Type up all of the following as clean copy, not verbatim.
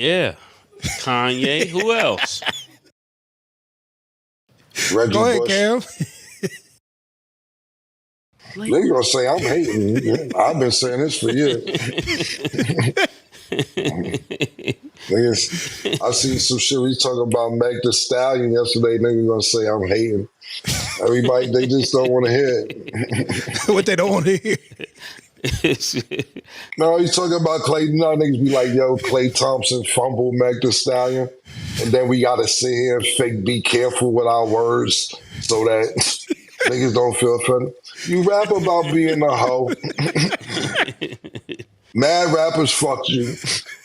Yeah. Kanye. Who else? Reggie Go ahead, Bush. Cam. They gonna say I'm hating. I've been saying this for years. Niggas, I see some shit we talking about Megan Thee Stallion yesterday. Niggas gonna say I'm hating. Everybody, they just don't want to hear it. What they don't want to hear. No, he's talking about Klay. You know, niggas be like, yo, Klay Thompson fumble Megan Thee Stallion. And then we gotta sit here and fake be careful with our words so that niggas don't feel offended. You rap about being a hoe. Mad rappers fuck you,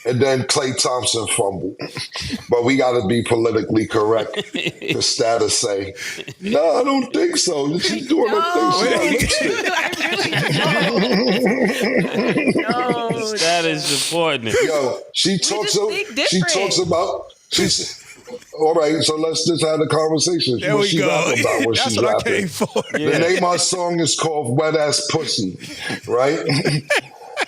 and then Klay Thompson fumble. But we got to be politically correct. The status say, no, I don't think so. She's doing her thing. She got lipstick. No. That is important. Yo, she talks about. All right, so let's just have a conversation. There we go. About what That's she's what rapping. I came for. Yeah. The name of our song is called Wet Ass Pussy, right?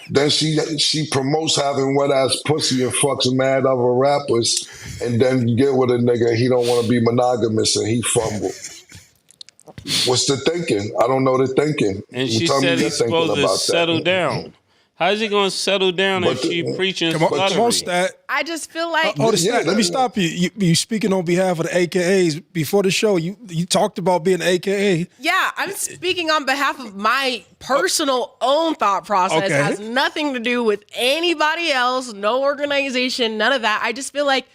Then she promotes having wet ass pussy and fucks mad other rappers, and then you get with a nigga, he don't want to be monogamous and he fumble. What's the thinking? I don't know the thinking. And she said he's supposed to settle down. How's he going to settle down if she preaching Stat. I just feel like... Let me stop you. You speaking on behalf of the AKAs. Before the show, you talked about being an AKA. Yeah, I'm speaking on behalf of my personal own thought process. Okay. It has nothing to do with anybody else, no organization, none of that. I just feel like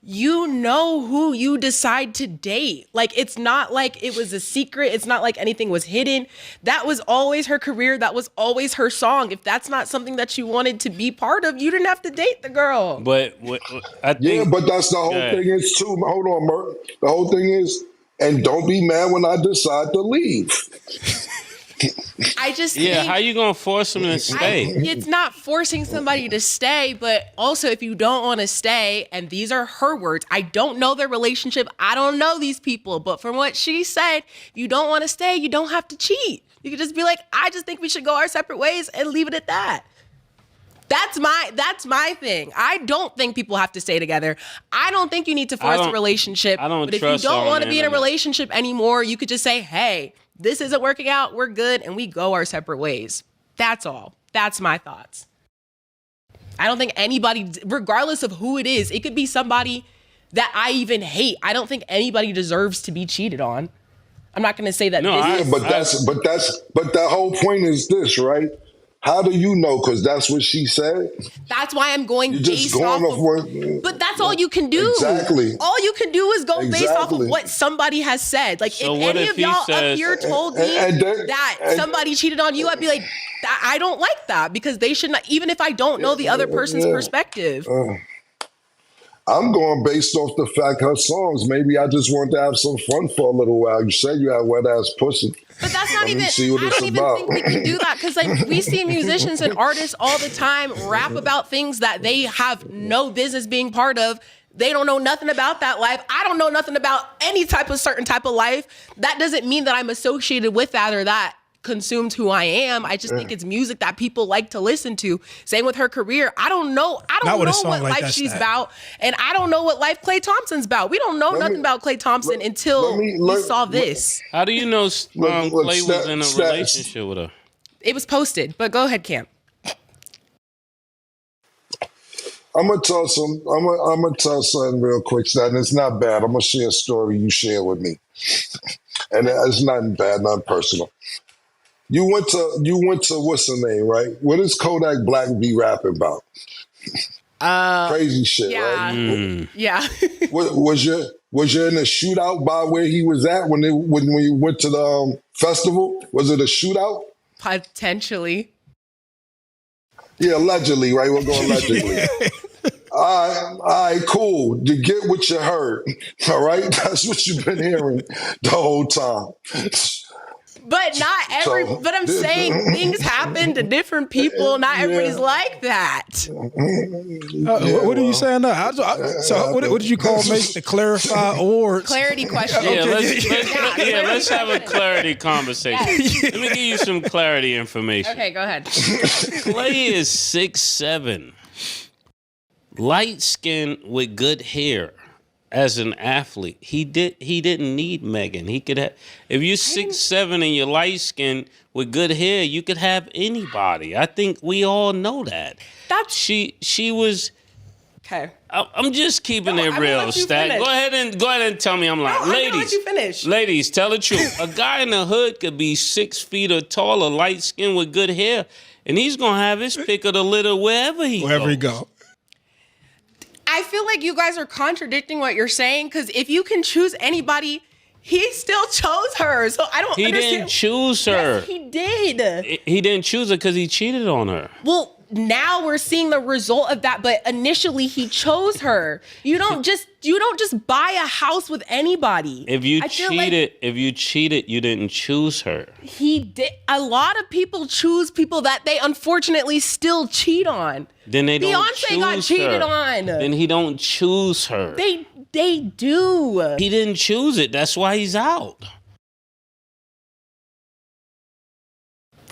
you know who you decide to date. Like, it's not like it was a secret. It's not like anything was hidden. That was always her career. That was always her song. If that's not something that you wanted to be part of, you didn't have to date the girl. But I think... Yeah, but that's the whole thing is too. Hold on, Mert. The whole thing is, and don't be mad when I decide to leave. I just think, how you gonna force them to stay? It's not forcing somebody to stay, but also if you don't want to stay, and these are her words, I don't know their relationship, I don't know these people, but from what she said, if you don't want to stay, you don't have to cheat. You could just be like, I just think we should go our separate ways and leave it at that. That's my thing. I don't think people have to stay together. I don't think you need to force a relationship. But if you don't want to be in a relationship anymore, you could just say, hey, this isn't working out, we're good, and we go our separate ways. That's all. That's my thoughts. I don't think anybody, regardless of who it is, it could be somebody that I even hate. I don't think anybody deserves to be cheated on. I'm not going to say that. No, but the whole point is this, right? How do you know? Because that's what she said. That's why I'm going based off of. But that's all you can do. Exactly. All you can do is go based off of what somebody has said. Like, so if any of y'all up here told me that somebody cheated on you, I'd be like, I don't like that, because they should not, even if I don't know the other person's perspective. I'm going based off the fact her songs. Maybe I just wanted to have some fun for a little while. You said you had wet ass pussy. But that's not even, I don't even think we can do that, because like we see musicians and artists all the time rap about things that they have no business being part of. They don't know nothing about that life. I don't know nothing about any type of certain type of life. That doesn't mean that I'm associated with that or that consumes who I am. I just think it's music that people like to listen to. Same with her career. I don't know what life she's about, and I don't know what life Klay Thompson's about. We don't know nothing about Klay Thompson until we saw this. How do you know Klay was in a relationship with her? It was posted, but go ahead, Cam. I'm gonna tell something real quick, Stat, and it's not bad. I'm gonna share a story you share with me, and it's nothing bad, not personal. You went to what's the name, right? What is Kodak Black be rapping about? Crazy shit, right? Yeah. Was you in a shootout by where he was at when you went to the festival? Was it a shootout? Potentially. Yeah, allegedly, right? We're going allegedly. All right, cool. You get what you heard, all right? That's what you've been hearing the whole time. But but I'm saying things happen to different people. Not everybody's like that. What are you saying now? What did you call Mase the clarify or clarity question? Yeah, let's have a clarity conversation. Let me give you some clarity information. Okay, go ahead. Klay is 6'7", light skin with good hair. As an athlete, he didn't need Megan. He could have, if you're 6'7" and you're light skinned with good hair, you could have anybody. I think we all know that. She was. Okay. I'm just keeping it real, Stat. Go ahead and tell me I'm lying. No, I'm gonna let you finish. Ladies, tell the truth. A guy in the hood could be 6 feet or taller, light skin with good hair, and he's gonna have his pick of the litter wherever he goes. I feel like you guys are contradicting what you're saying, because if you can choose anybody, he still chose her. So I don't understand. He didn't choose her. Yes, he did. He didn't choose her because he cheated on her. Well, now we're seeing the result of that, but initially he chose her. You don't just buy a house with anybody. If you cheated, you didn't choose her. He did. A lot of people choose people that they unfortunately still cheat on. Then they don't Beyonce choose got cheated her. on. Then he don't choose her. They do. He didn't choose it. That's why he's out.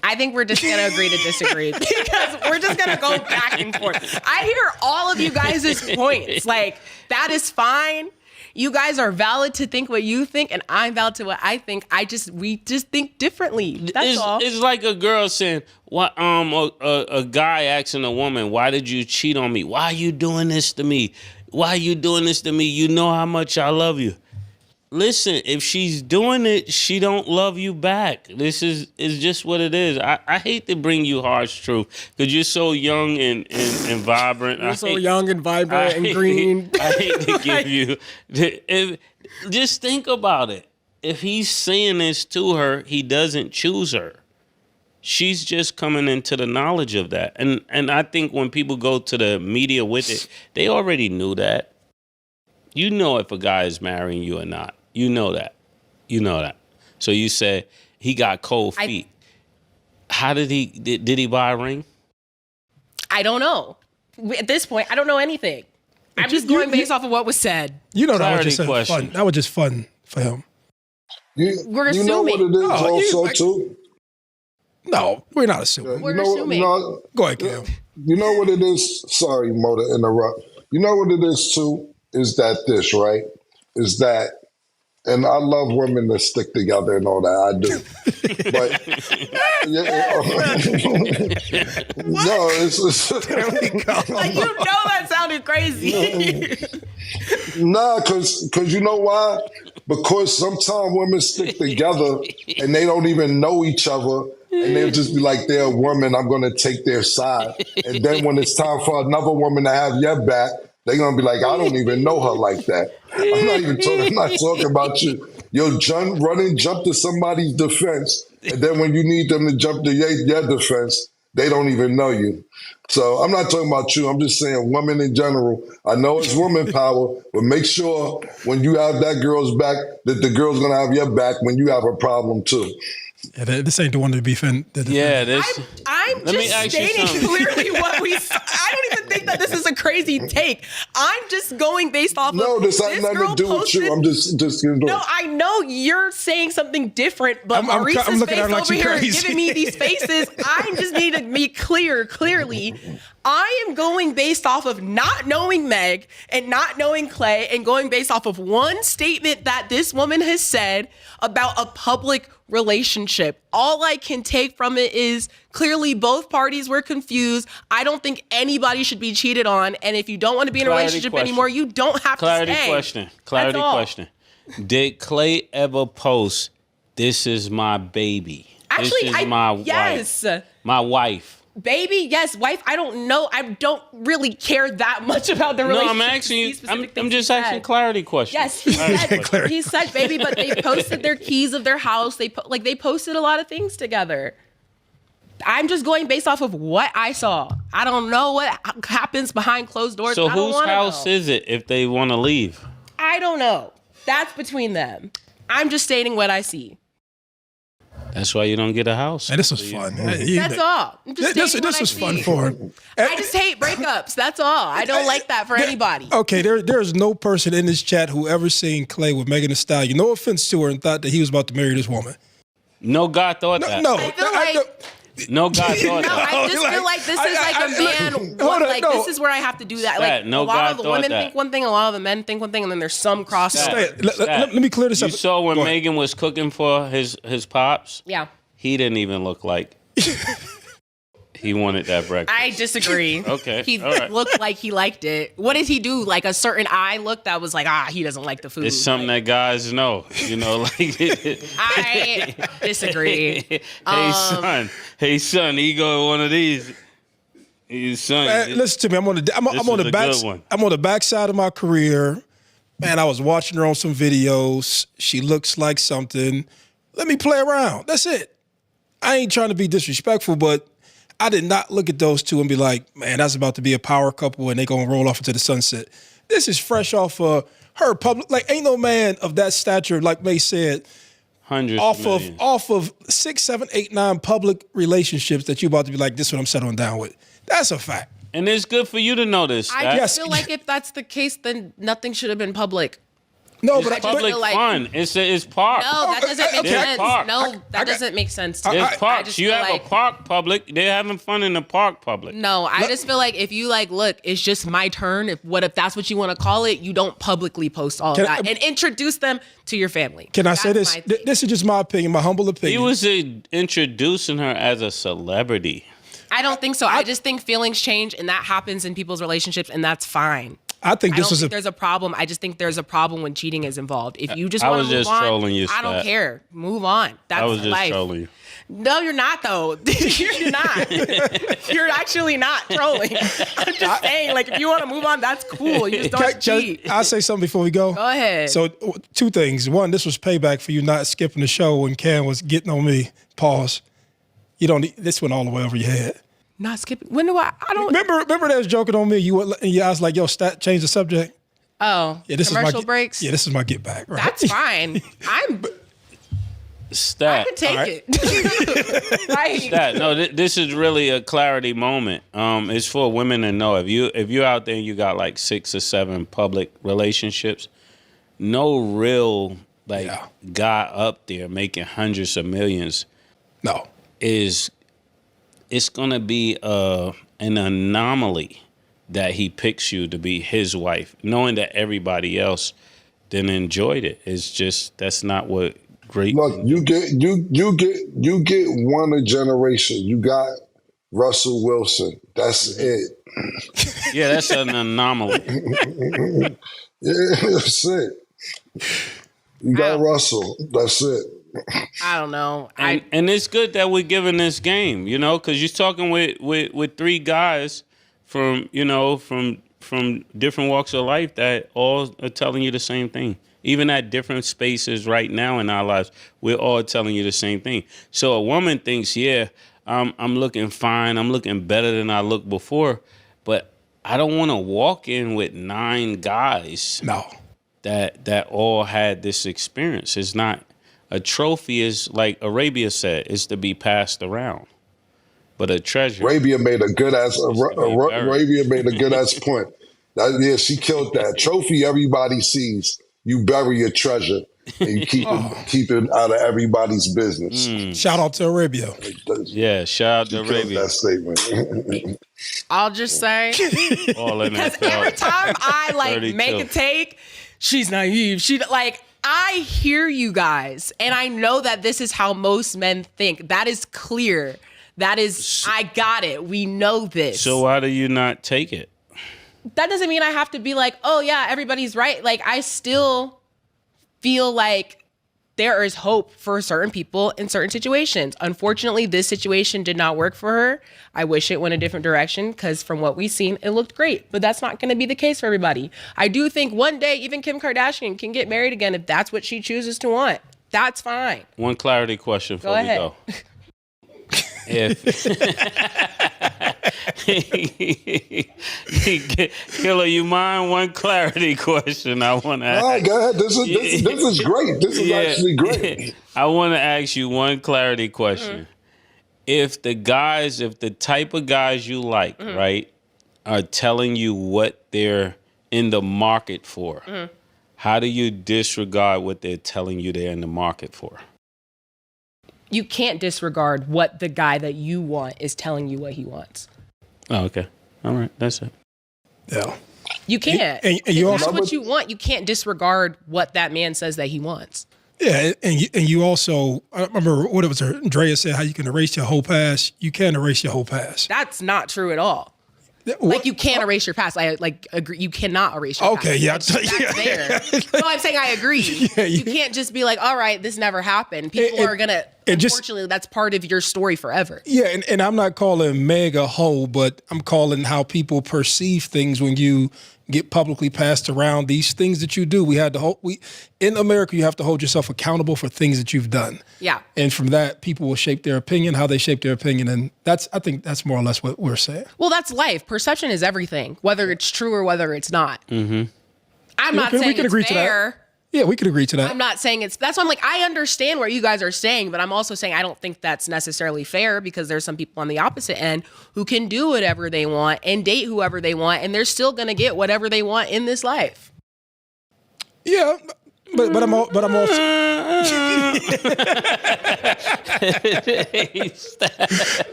I think we're just gonna agree to disagree because we're just gonna go back and forth. I hear all of you guys' points. Like, that is fine. You guys are valid to think what you think, and I'm valid to what I think. We just think differently. That's all. It's like a girl saying, "What?" A guy asking a woman, "Why did you cheat on me? Why are you doing this to me? Why are you doing this to me? You know how much I love you." Listen, if she's doing it, she don't love you back. This is just what it is. I hate to bring you harsh truth because you're so young and vibrant. You're so young and vibrant and green. I hate to give you. Just think about it. If he's saying this to her, he doesn't choose her. She's just coming into the knowledge of that. And I think when people go to the media with it, they already knew that. You know if a guy is marrying you or not. You know that. So you say he got cold feet. How did he buy a ring? I don't know. At this point, I don't know anything. I'm just going based off of what was said. You know that was just fun. That was just fun for him. We're assuming. You know what it is also too? No, we're not assuming. We're assuming. Go ahead, Cam. You know what it is? Sorry, Mo, to interrupt. You know what it is too? Is that this, right? Is that, and I love women that stick together and all that. I do. But, no, it's like, you know that sounded crazy. Nah, because you know why? Because sometimes women stick together and they don't even know each other. And they'll just be like, they're a woman, I'm going to take their side. And then when it's time for another woman to have your back, they're going to be like, I don't even know her like that. I'm not talking about you. You'll jump to somebody's defense. And then when you need them to jump to your defense, they don't even know you. So I'm not talking about you. I'm just saying women in general. I know it's woman power, but make sure when you have that girl's back, that the girl's going to have your back when you have a problem too. Yeah, this ain't the one to be defend. Yeah, this. I'm just stating clearly what we. I don't even think that this is a crazy take. I'm just going based off. No, this has nothing to do with you. I'm just. No, I know you're saying something different, but Maurice's face over here is giving me these faces. I just need to be clearly. I am going based off of not knowing Meg and not knowing Klay and going based off of one statement that this woman has said about a public relationship. All I can take from it is clearly both parties were confused. I don't think anybody should be cheated on. And if you don't want to be in a relationship anymore, you don't have to stay. Clarity question. Did Klay ever post, "This is my baby"? Actually, this is my wife. My wife. Baby, yes. Wife, I don't know. I don't really care that much about the relationship. No, I'm asking you. I'm just asking clarity questions. Yes, he said baby, but they posted their keys of their house. They posted a lot of things together. I'm just going based off of what I saw. I don't know what happens behind closed doors. So whose house is it if they want to leave? I don't know. That's between them. I'm just stating what I see. That's why you don't get a house. Hey, this was fun. That's all. This was fun for him. I just hate breakups. That's all. I don't like that for anybody. Okay, there's no person in this chat who ever seen Klay with Megan Thee Stallion. No offense to her, and thought that he was about to marry this woman. No God thought that. No. I feel like No guy thought No, that. I just feel like this is like a man. This is where I have to do that. Stat, Like no a lot guy of the thought women that. think one thing, a lot of the men think one thing, and then there's some crossover. Let me clear this up. You saw when Go ahead. Megan was cooking for his pops? Yeah, He didn't even look like he wanted that breakfast. I disagree. Okay, He all right. looked like he liked it. What did he do? Like a certain eye look that was like, he doesn't like the food. It's something that guys know, like. I disagree. Hey son, he go one of these. His son. Man, listen to me. I'm on the backside of my career. Man, I was watching her on some videos. She looks like something. Let me play around. That's it. I ain't trying to be disrespectful, but I did not look at those two and be like, man, that's about to be a power couple and they gonna roll off into the sunset. This is fresh off of her public. Like, ain't no man of that stature, like May said, Hundreds off of 6, 7, 8, 9 public relationships that you about to be like, this is what I'm settling down with. That's a fact. And it's good for you to know this. I just feel like if that's the case, then nothing should have been public. No, It's but public feel like- fun. It's park. No, that doesn't make Okay. sense. Park. No, that doesn't make sense to me. There's I parks. just You feel have like- a park public. They're having fun in the park public. No, I just feel like if you like, look, it's just my turn. If that's what you want to call it, you don't publicly post all of Can I- that and introduce them to your family. can I say That's this? my thing. This is just my opinion, my humble He opinion. was introducing her as a celebrity. I don't think so. I just think feelings change, and that happens in people's relationships, and that's fine. I think I this don't was think there's a problem. I just think there's a problem when cheating is involved. If you just I want was to move just on, trolling you, I don't Stat. care. Move on. That's I was just life. trolling you. No, you're not though. You're not. You're actually not trolling. I'm just saying, like, if you want to move on, that's cool. You just don't cheat. I'll say something before we go. Go ahead. So, two things. One, this was payback for you not skipping the show when Cam was getting on me. Pause. You don't. This went all the way over your head. Not skipping. When do I don't. Remember they was joking on me. I was like, "Yo, Stat, change the subject." Oh, Yeah, this commercial is my breaks. Yeah, this is my get back. Right? That's fine. I Stat. can take it. Right. Stat. No, this is really a clarity moment. It's for women to know if you're out there and you got like 6 or 7 public relationships, no real guy up there making hundreds of millions No. it's gonna be an anomaly that he picks you to be his wife, knowing that everybody else then enjoyed it. It's just that's not what great. Look, you get one a generation. You got Russell Wilson. That's it. Yeah, that's an anomaly. Yeah, that's it. You got Russell. That's it. I don't know. And it's good that we're giving this game, because you're talking with 3 guys from different walks of life that all are telling you the same thing. Even at different spaces right now in our lives, we're all telling you the same thing. So a woman thinks, I'm looking fine, I'm looking better than I looked before, but I don't want to walk in with 9 guys No. that all had this experience. It's not. A trophy is, like Arabia said, is to be passed around. But a treasure. Arabia made a good ass point. She killed that. Trophy everybody sees. You bury your treasure and you keep it out of everybody's business. Shout out to Arabia. Yeah, shout out to Killed Arabia. that statement. I'll just say, All in because that every thought. time I 32. make a take, she's naive. I hear you guys, and I know that this is how most men think. That is clear. That is, I got it. We know this. So why do you not take it? That doesn't mean I have to be like, oh yeah, everybody's right. Like, I still feel like there is hope for certain people in certain situations. Unfortunately, this situation did not work for her. I wish it went a different direction because from what we've seen, it looked great. But that's not going to be the case for everybody. I do think one day even Kim Kardashian can get married again if that's what she chooses to want. That's fine. One clarity question before we ahead. go. If Killer, you mind one clarity question I want to ask? All right, go ahead. This is great. This is actually great. I want to ask you one clarity question. If the type of guys you like, right, are telling you what they're in the market for, how do you disregard what they're telling you they're in the market for? You can't disregard what the guy that you want is telling you what he wants. Oh, okay. All right. That's it. Yeah. You can't. And if you that's also, what you want, you can't disregard what that man says that he wants. yeah, and you also, I remember what it was, Andrea said, how you can erase your whole past. You can't erase your whole past. That's not true at all. Like, you can't erase your past. I agree. You cannot erase your past. Okay, yeah. That's there. No, I'm saying I agree. Yeah, you can't just be like, all right, this never happened. People are going to, unfortunately, that's part of your story forever. Yeah, and I'm not calling Meg a hoe, but I'm calling how people perceive things when you get publicly passed around. These things that you do, in America, you have to hold yourself accountable for things that you've done. Yeah. And from that, people will shape their opinion, how they shape their opinion. And I think that's more or less what we're saying. Well, that's life. Perception is everything, whether it's true or whether it's not. Mm-hmm. I'm not saying it's fair. Yeah, we could agree to that. I'm not saying that's why I'm like, I understand what you guys are saying, but I'm also saying I don't think that's necessarily fair, because there's some people on the opposite end who can do whatever they want and date whoever they want, and they're still going to get whatever they want in this life. Yeah, but I'm also. I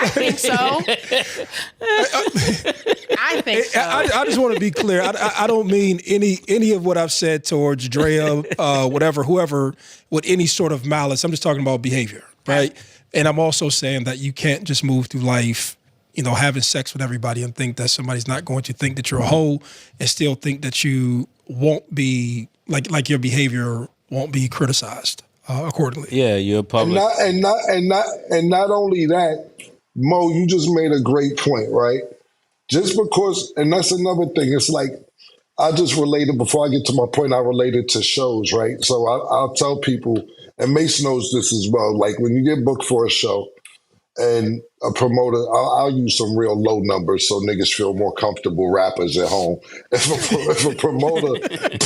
think so. I think so. I just want to be clear. I don't mean any of what I've said towards Drea, whoever, with any sort of malice. I'm just talking about behavior, right? And I'm also saying that you can't just move through life, having sex with everybody and think that somebody's not going to think that you're a hoe and still think that you won't be, like your behavior won't be criticized accordingly. Yeah, you're public. And not only that, Mo, you just made a great point, right? Just because, and that's another thing. It's like, I just related, before I get to my point, I related to shows, right? So I'll tell people, and Mase knows this as well, like when you get booked for a show and a promoter, I'll use some real low numbers so niggas feel more comfortable, rappers at home. If a promoter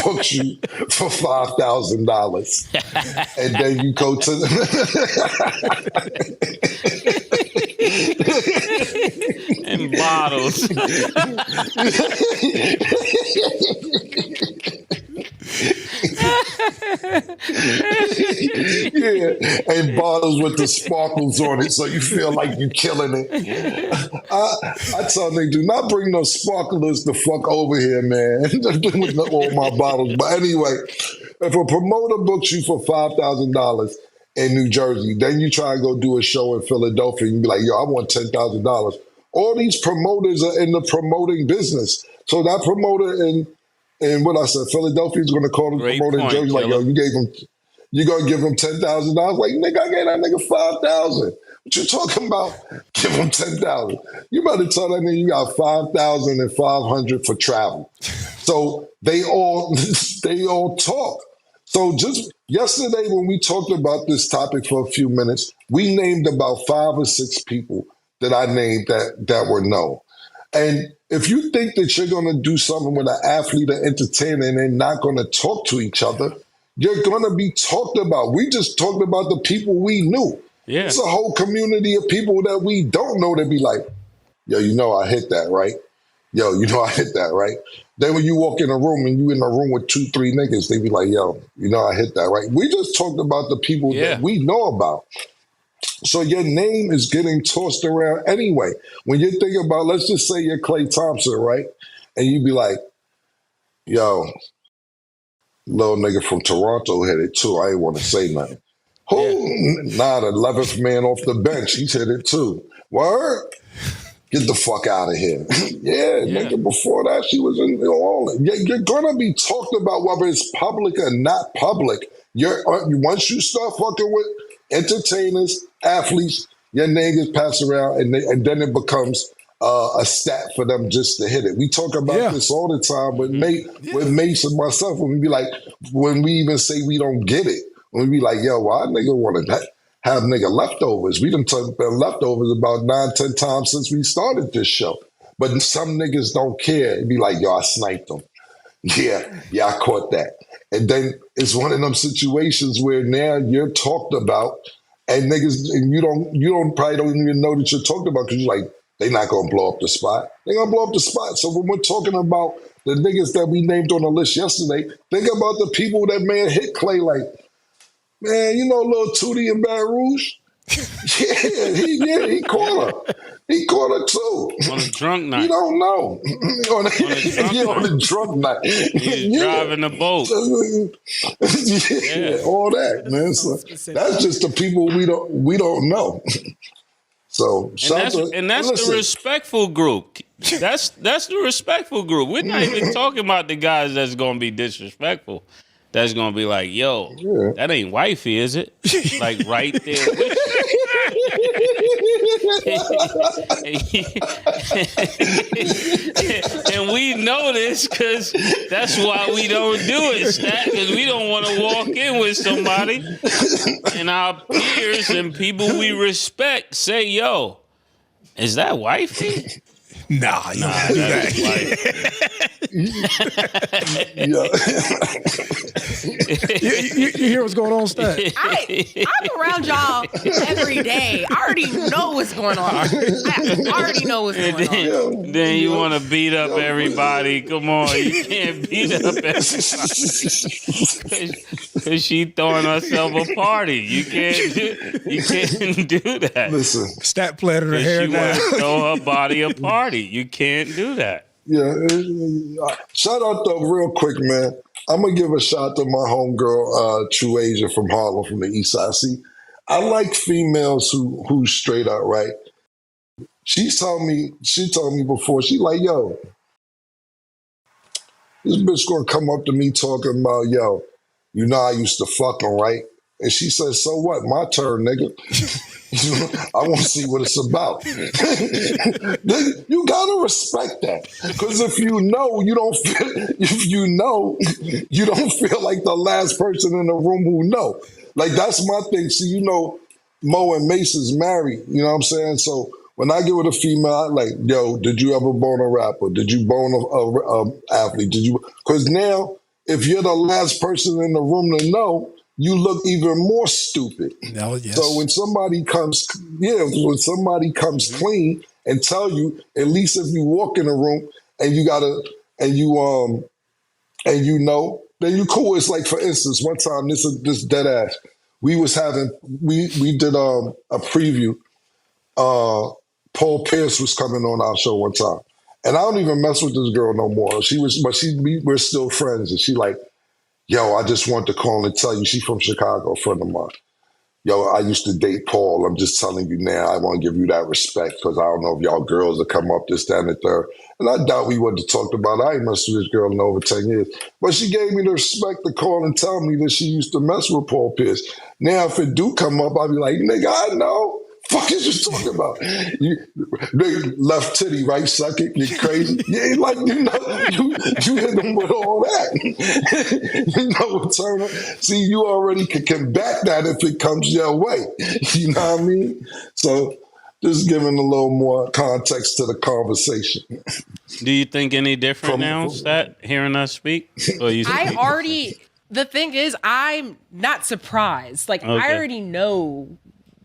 books you for $5,000 and then you go to in bottles. Yeah, and bottles with the sparkles on it, so you feel like you're killing it. I tell niggas, do not bring no sparklers the fuck over here, man. With all my bottles. But anyway, if a promoter books you for $5,000 in New Jersey, then you try to go do a show in Philadelphia, and you be like, yo, I want $10,000. All these promoters are in the promoting business. So that promoter in what I said, Philadelphia is going to call the promoter in Jersey, like, yo, you're going to give him $10,000? Like, nigga, I gave that nigga $5,000. What you talking about? Give him $10,000. You better tell that nigga you got $5,500 for travel. So they all talk. So just yesterday when we talked about this topic for a few minutes, we named about 5 or 6 people that I named that were known. And if you think that you're going to do something with an athlete or entertainer and they're not going to talk to each other, you're going to be talked about. We just talked about the people we knew. Yeah. It's a whole community of people that we don't know that be like, yo, I hit that, right? Yo, I hit that, right? Then when you walk in a room and you in a room with 2, 3 niggas, they be like, yo, I hit that, right? We just talked about the people that we know about. So your name is getting tossed around anyway. When you think about, let's just say you're Klay Thompson, right? And you be like, yo, little nigga from Toronto hit it too. I ain't want to say nothing. Who? Nah, the 11th man off the bench, he's hit it too. Word? Get the fuck out of here. Yeah, nigga, before that, she was in New Orleans. You're going to be talked about whether it's public or not public. Once you start fucking with entertainers, athletes, your name gets passed around, and then it becomes a stat for them just to hit it. We talk about this all the time with Mase and myself, when we even say we don't get it. When we be like, yo, why nigga want to have nigga leftovers? We done been leftovers about 9, 10 times since we started this show. But some niggas don't care. It'd be like, yo, I sniped them. Yeah, I caught that. And then it's one of them situations where now you're talked about, and niggas, and you probably don't even know that you're talked about, because you're like, they're not gonna blow up the spot. They're gonna blow up the spot. So when we're talking about the niggas that we named on the list yesterday, think about the people that man hit Klay like, man, little Tootie in Baton Rouge? He caught her. He caught her too. On a drunk night. You don't know. on a drunk night. He's driving the boat. All that, man. So that's just the people we don't know. So that's the respectful group. That's the respectful group. We're not even talking about the guys that's gonna be disrespectful. That's gonna be like, yo, that ain't wifey, is it? Like right there with and we know this because that's why we don't do it, Stat, because we don't want to walk in with somebody and our peers and people we respect say, yo, is that wifey? Nah, you don't do that. You hear what's going on, Stat? I'm around y'all every day. I already know what's going on. I already know what's going on. Then you want to beat up everybody. Come on, you can't beat up everybody. Because she throwing herself a party. You can't do that. Listen. Stat planted her hair She down. want to throw her body a party. You can't do that. Yeah. Shout out though, real quick, man. I'm gonna give a shout to my homegirl, True Asia from Harlem, from the East Side. See, I like females who straight out, right? She told me before, she like, yo, this bitch gonna come up to me talking about, yo, you know I used to fuck him, right? And she said, so what? My turn, nigga. I want to see what it's about. You gotta respect that, because if you know, you don't feel like the last person in the room who know. Like that's my thing. See, you know, Mo and Mase is married. You know what I'm saying? So when I get with a female, I like, yo, did you ever bone a rapper? Did you bone a athlete? Did you? Because now, if you're the last person in the room to know, you look even more stupid. No, yes. So when somebody comes clean and tell you, at least if you walk in a room and you know, then you cool. It's like, for instance, one time, this dead ass, we did a preview. Paul Pierce was coming on our show one time, and I don't even mess with this girl no more. We're still friends, and she like, yo, I just want to call and tell you, she's from Chicago, a friend of mine. Yo, I used to date Paul. I'm just telling you now, I want to give you that respect because I don't know if y'all girls will come up this, that, and the third. And I doubt we would have talked about it. I ain't messed with this girl in over 10 years. But she gave me the respect to call and tell me that she used to mess with Paul Pierce. Now, if it do come up, I'll be like, nigga, I know. Fuck is you talking about? You left titty, right second, you crazy? Yeah, like, you hit them with all that. You know, Turner. See, you already can combat that if it comes your way. You know what I mean? So just giving a little more context to the conversation. Do you think any different now, Stat, hearing us speak? Or you The thing is, I'm not surprised. Like, I already know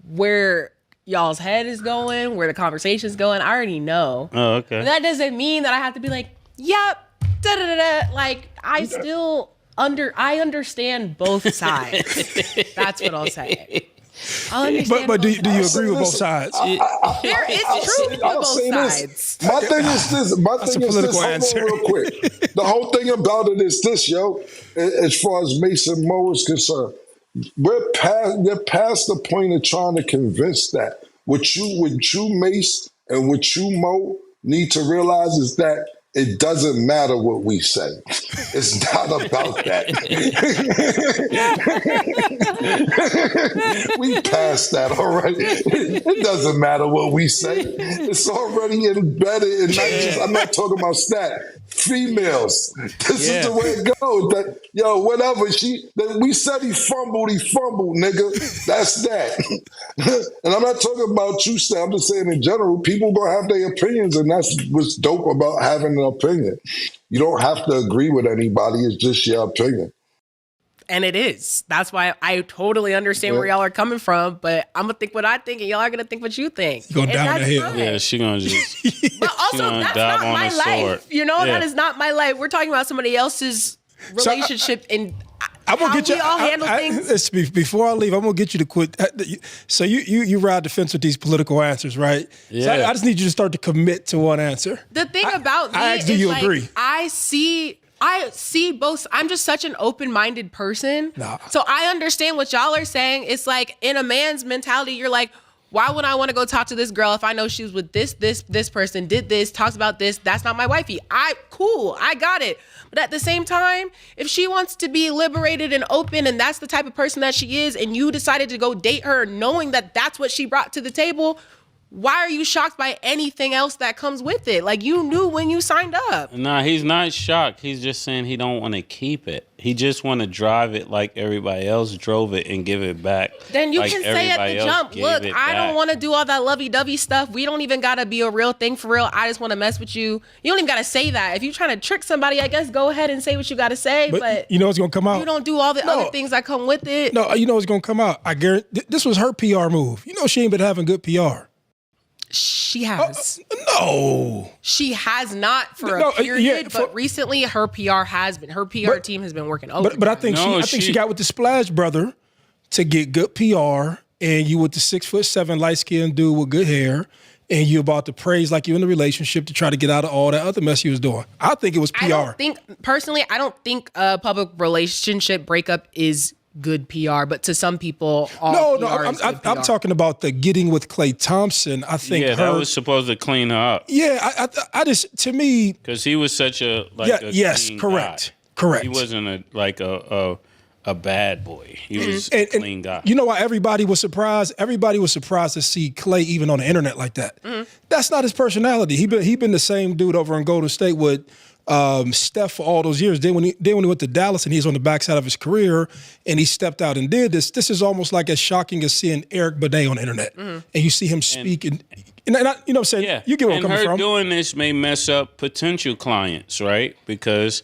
where y'all's head is going, where the conversation's going. I already know. Oh, okay. But that doesn't mean that I have to be like, yep, da-da-da-da. Like, I understand both sides. That's what I'll say. I'll understand But do you agree with both Listen, sides? It's true with both sides. My thing is this. Hold on real quick. The whole thing about it is this, yo. As far as Mason Mo is concerned, we're past the point of trying to convince that. What you Mace and what you Mo need to realize is that it doesn't matter what we say. It's not about that. We passed that already. It doesn't matter what we say. It's already embedded in not just, I'm not talking about Stat. Females. This is the way it goes. That, yo, whatever. We said he fumbled, nigga. That's that. And I'm not talking about you, Stat. I'm just saying in general, people gonna have their opinions, and that's what's dope about having an opinion. You don't have to agree with anybody. It's just your opinion. And it is. That's why I totally understand where y'all are coming from, but I'm going to think what I think, and y'all are going to think what you think. You're going down the hill. Yeah, she going to just... But also, that's not my life. You know, that is not my life. We're talking about somebody else's relationship, and I'm gonna get you. We all handle things. Before I leave, I'm gonna get you to quit. So you ride the fence with these political answers, right? Yeah. So I just need you to start to commit to one answer. The thing about me I asked, do is you like, agree? I see both. I'm just such an open-minded person. Nah. So I understand what y'all are saying. It's like in a man's mentality, you're like, why would I want to go talk to this girl if I know she was with this person, did this, talks about this? That's not my wifey. Cool, I got it. But at the same time, if she wants to be liberated and open and that's the type of person that she is, and you decided to go date her knowing that that's what she brought to the table, why are you shocked by anything else that comes with it? Like, you knew when you signed up. Nah, he's not shocked. He's just saying he don't want to keep it. He just want to drive it like everybody else drove it and give it back. Then you like can say at the jump, look, I don't want to do all that lovey-dovey stuff. We don't even got to be a real thing for real. I just want to mess with you. You don't even got to say that. If you're trying to trick somebody, I guess go ahead and say what you got to say. But you know what's going to come out? You don't do all the other things that come with it. No, you know what's going to come out? I guarantee this was her PR move. You know she ain't been having good PR. She has. No. She has not for a period, but recently her PR has been. Her PR team has been working over. But I think she got with the Splash brother to get good PR, and you with the 6'7" light-skinned dude with good hair, and you about to praise like you in a relationship to try to get out of all that other mess you was doing. I think it was PR. I don't think a public relationship breakup is good PR, but to some people, I'm talking about the getting with Klay Thompson. I think that was supposed to clean her up. Yeah, I just, to me, because he was such a clean correct. He wasn't a bad boy. He was a clean guy. You know why everybody was surprised? Everybody was surprised to see Klay even on the internet like that. Mm-hmm. That's not his personality. He been the same dude over in Golden State with Steph for all those years. Then when he went to Dallas and he's on the backside of his career and he stepped out and did this is almost like as shocking as seeing Eric Benet on the internet. Mm-hmm. And you see him speak and you know what I'm saying? Yeah. You get where I'm coming from. And her doing this may mess up potential clients, right? Because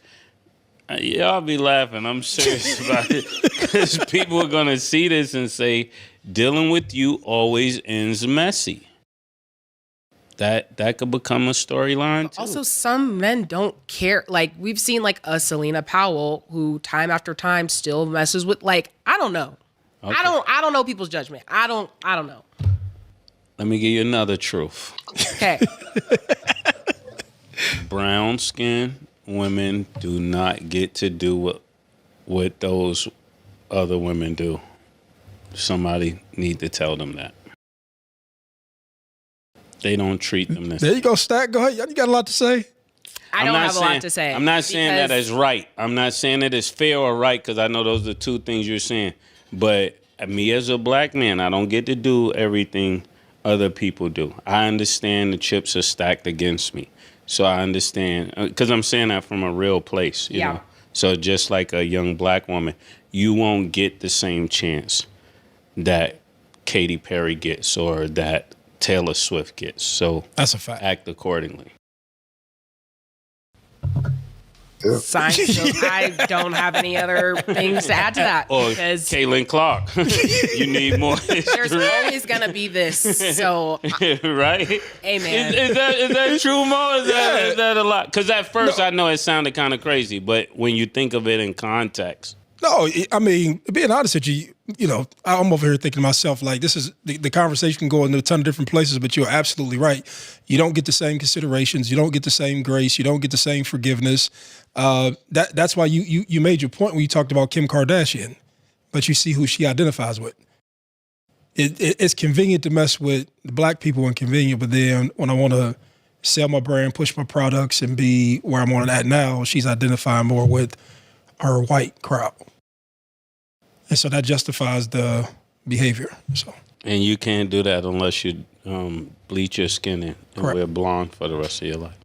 y'all be laughing. I'm serious about it. Because people are going to see this and say, dealing with you always ends messy. That could become a storyline too. Also, some men don't care. Like, we've seen like a Selena Powell who time after time still messes with, like, I don't know. Okay. I don't know people's judgment. I don't know. Let me give you another truth. Okay. Brown skin women do not get to do what those other women do. Somebody need to tell them that. They don't treat them this way. There you go, Stack. Go ahead. You got a lot to say? I don't have a lot to say. I'm not saying that as right. I'm not saying that it's fair or right because I know those are two things you're saying. But me as a black man, I don't get to do everything other people do. I understand the chips are stacked against me. So I understand because I'm saying that from a real place. You know? So just like a young black woman, you won't get the same chance that Katy Perry gets or that Taylor Swift gets. So that's a fact. Act accordingly. Sign. So I don't have any other things to add to that. Or Caitlin Clark. You need more history. There's always gonna be this. So right? Amen. Is that true, Mo? Is that a lot? Because at first I know it sounded kind of crazy, but when you think of it in context. No, I mean, being honest with you, you know, I'm over here thinking to myself, like, this is the conversation can go in a ton of different places, but you're absolutely right. You don't get the same considerations. You don't get the same grace. You don't get the same forgiveness. That's why you made your point when you talked about Kim Kardashian, but you see who she identifies with. It's convenient to mess with the black people and convenient, but then when I want to sell my brand, push my products, and be where I'm on at now, she's identifying more with her white crowd. And so that justifies the behavior. So. And you can't do that unless you bleach your skin and wear blonde for the rest of your life.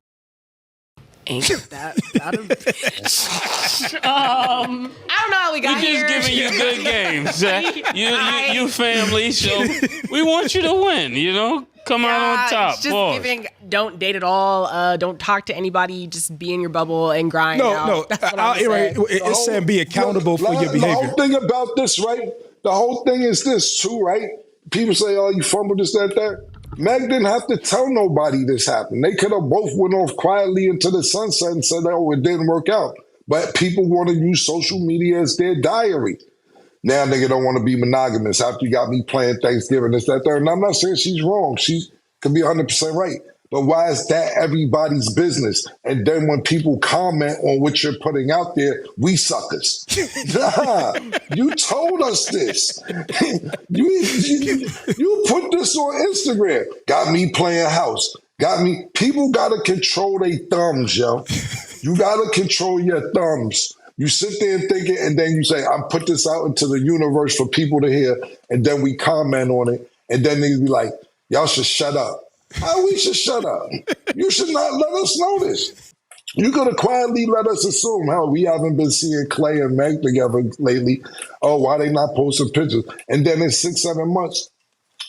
Ain't that a bitch? I don't know how we got here. We're just giving you good games. You family, so we want you to win, you know? Come out on top. Just giving, don't date at all. Don't talk to anybody. Just be in your bubble and grind. No. It's saying be accountable for your behavior. The whole thing about this, right? The whole thing is this too, right? People say, "Oh, you fumbled this, that." Meg didn't have to tell nobody this happened. They could have both went off quietly into the sunset and said, "Oh, it didn't work out." But people want to use social media as their diary. Now nigga don't want to be monogamous after you got me playing Thanksgiving, this, that, there. And I'm not saying she's wrong. She could be 100% right. But why is that everybody's business? And then when people comment on what you're putting out there, we suckers. Nah, you told us this. you put this on Instagram. Got me playing house. Got me. People got to control their thumbs, yo. You got to control your thumbs. You sit there and think it, and then you say, I'm put this out into the universe for people to hear, and then we comment on it, and then they be like, y'all should shut up. How we should shut up? You should not let us know this. You could have quietly let us assume, hell, we haven't been seeing Klay and Meg together lately. Oh, why they not posting pictures? And then in 6-7 months,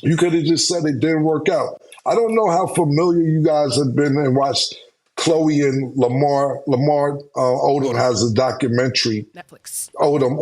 you could have just said it didn't work out. I don't know how familiar you guys have been and watched Chloe and Lamar. Lamar Odom has a documentary. Netflix. Odom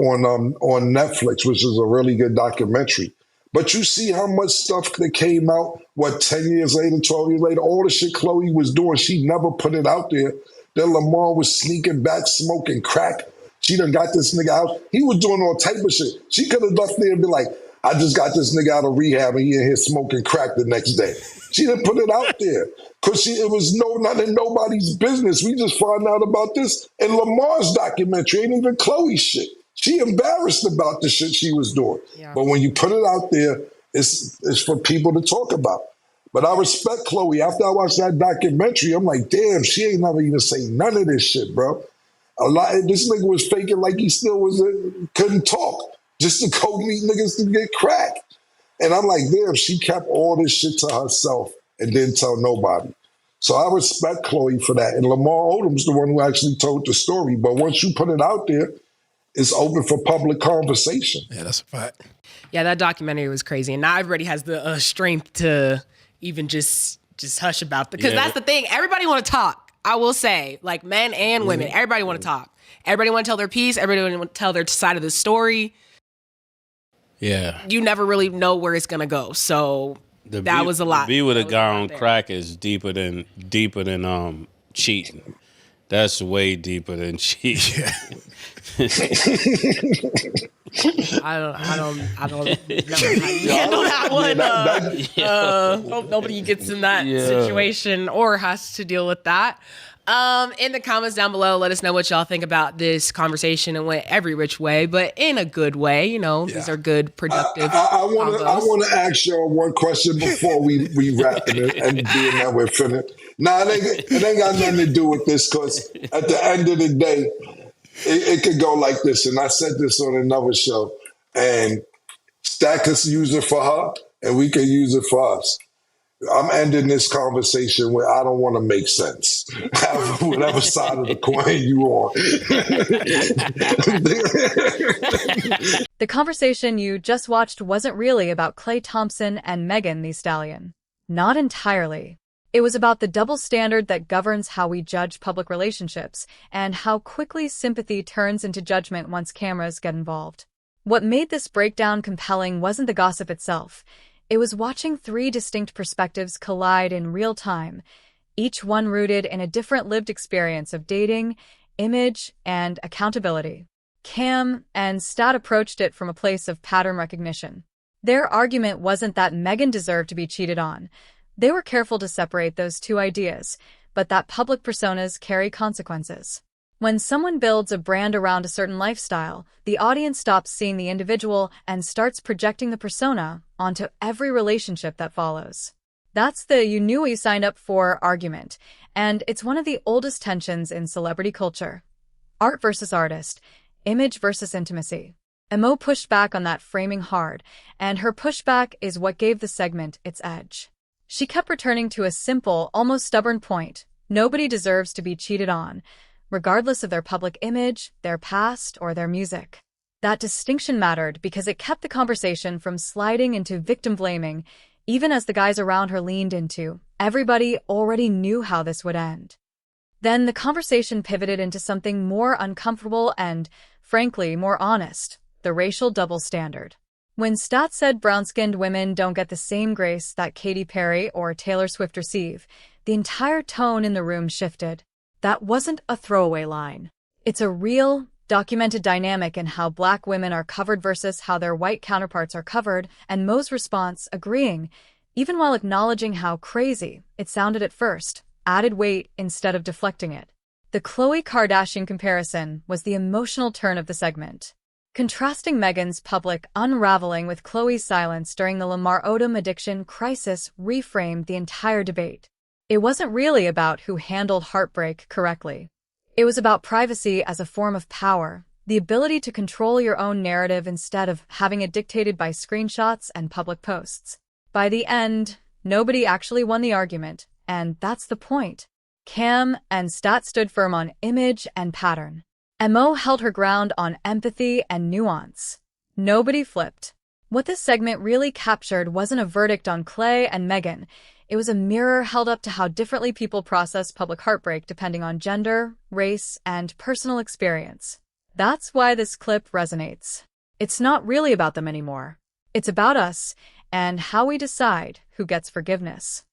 on Netflix, which is a really good documentary. But you see how much stuff that came out, 10 years later, 12 years later, all the shit Chloe was doing, she never put it out there. Then Lamar was sneaking back, smoking crack. She done got this nigga out. He was doing all type of shit. She could have left there and be like, I just got this nigga out of rehab and he in here smoking crack the next day. She didn't put it out there because it was not in nobody's business. We just found out about this in Lamar's documentary, ain't even Chloe's shit. She embarrassed about the shit she was doing. Yeah. But when you put it out there, it's for people to talk about. But I respect Chloe. After I watched that documentary, I'm like, damn, she ain't never even say none of this shit, bro. This nigga was faking like he still couldn't talk just to go meet niggas to get crack. And I'm like, damn, she kept all this shit to herself and didn't tell nobody. So I respect Chloe for that. And Lamar Odom's the one who actually told the story. But once you put it out there, it's open for public conversation. Yeah, that's a fact. Yeah, that documentary was crazy. And now everybody has the strength to even just hush about it. Because that's the thing. Everybody want to talk, I will say. Like men and women. Everybody want to talk. Everybody want to tell their piece. Everybody want to tell their side of the story. Yeah. You never really know where it's going to go. So that was a lot. To be with a guy on crack is deeper than cheating. That's way deeper than cheating. Yeah. I don't know how you handle that one. Hope nobody gets in that situation or has to deal with that. In the comments down below, let us know what y'all think about this conversation. It went every which way, but in a good way. You know, these are good, productive. I want to ask y'all one question before we wrap it and being that we're finished. Nah, it ain't got nothing to do with this because at the end of the day, it could go like this. And I said this on another show. And Stack could use it for her, and we can use it for us. I'm ending this conversation where I don't want to make sense. Whatever side of the coin you on. The conversation you just watched wasn't really about Klay Thompson and Megan Thee Stallion. Not entirely. It was about the double standard that governs how we judge public relationships and how quickly sympathy turns into judgment once cameras get involved. What made this breakdown compelling wasn't the gossip itself. It was watching three distinct perspectives collide in real time, each one rooted in a different lived experience of dating, image, and accountability. Cam and Stat approached it from a place of pattern recognition. Their argument wasn't that Megan deserved to be cheated on. They were careful to separate those two ideas, but that public personas carry consequences. When someone builds a brand around a certain lifestyle, the audience stops seeing the individual and starts projecting the persona onto every relationship that follows. That's the "you knew what you signed up for" argument, and it's one of the oldest tensions in celebrity culture. Art versus artist, image versus intimacy. Emo pushed back on that framing hard, and her pushback is what gave the segment its edge. She kept returning to a simple, almost stubborn point. Nobody deserves to be cheated on, regardless of their public image, their past, or their music. That distinction mattered because it kept the conversation from sliding into victim blaming, even as the guys around her leaned into. Everybody already knew how this would end. Then the conversation pivoted into something more uncomfortable and, frankly, more honest: the racial double standard. When Stat said brown-skinned women don't get the same grace that Katy Perry or Taylor Swift receive, the entire tone in the room shifted. That wasn't a throwaway line. It's a real, documented dynamic in how Black women are covered versus how their white counterparts are covered, and Mo's response, agreeing, even while acknowledging how crazy it sounded at first, added weight instead of deflecting it. The Khloe Kardashian comparison was the emotional turn of the segment. Contrasting Megan's public unraveling with Khloe's silence during the Lamar Odom addiction crisis reframed the entire debate. It wasn't really about who handled heartbreak correctly. It was about privacy as a form of power, the ability to control your own narrative instead of having it dictated by screenshots and public posts. By the end, nobody actually won the argument, and that's the point. Cam and Stat stood firm on image and pattern. Mo held her ground on empathy and nuance. Nobody flipped. What this segment really captured wasn't a verdict on Klay and Megan. It was a mirror held up to how differently people process public heartbreak depending on gender, race, and personal experience. That's why this clip resonates. It's not really about them anymore. It's about us and how we decide who gets forgiveness.